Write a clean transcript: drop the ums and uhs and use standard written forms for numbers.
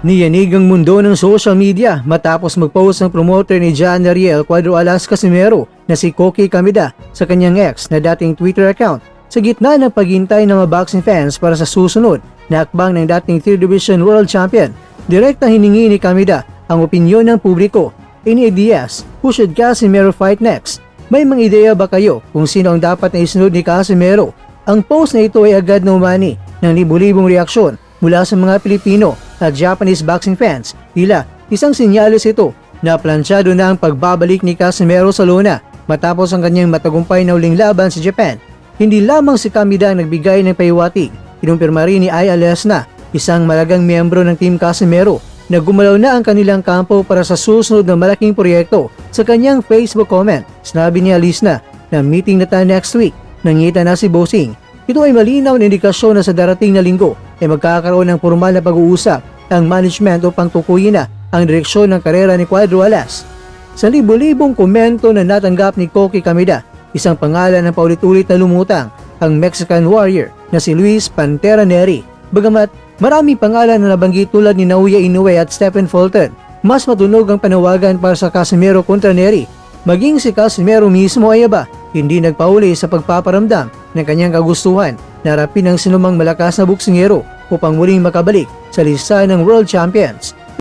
Niyanig ang mundo ng social media matapos mag-post ng promoter ni John Ariel Cuadro Alas Casimero na si Koki Kamida sa kanyang ex na dating Twitter account sa gitna ng paghintay ng mga boxing fans para sa susunod na hakbang ng dating 3rd Division World Champion. Direktang hiningi ni Kamida ang opinyon ng publiko. In ideas, who should Casimero fight next? May mga ideya ba kayo kung sino ang dapat na isunod ni Casimero? Ang post na ito ay agad na umani ng libu-libong reaksyon mula sa mga Pilipino at Japanese boxing fans. Tila isang sinyalis ito na plansyado na ang pagbabalik ni Casimero sa lona matapos ang kanyang matagumpay na uling laban sa Japan. Hindi lamang si Kamida ang nagbigay ng pahiwatig, kinumpirma rin ni Ai Alesna, isang malagang miyembro ng Team Casimero, na gumalaw na ang kanilang kampo para sa susunod na malaking proyekto. Sa kanyang Facebook comment, sinabi ni Alesna na meeting na tayo next week, nangita na si Bossing. Ito ay malinaw na indikasyon na sa darating na linggo ay magkakaroon ng formal na pag-uusap ang management upang tukuyin na ang direksyon ng karera ni Cuadro Alas. Sa libo-libong komento na natanggap ni Koki Kamida, isang pangalan na paulit-ulit na lumutang, ang Mexican warrior na si Luis Pantera Neri. Bagamat maraming pangalan na nabanggit tulad ni Naoya Inoue at Stephen Fulton, mas matunog ang panawagan para sa Casimero kontra Neri. Maging si Casimero mismo ay hindi nagpauli sa pagpaparamdam ng kanyang kagustuhan na harapin ang sinumang malakas na boksingero upang muling makabalik sa listahan ng World Champions.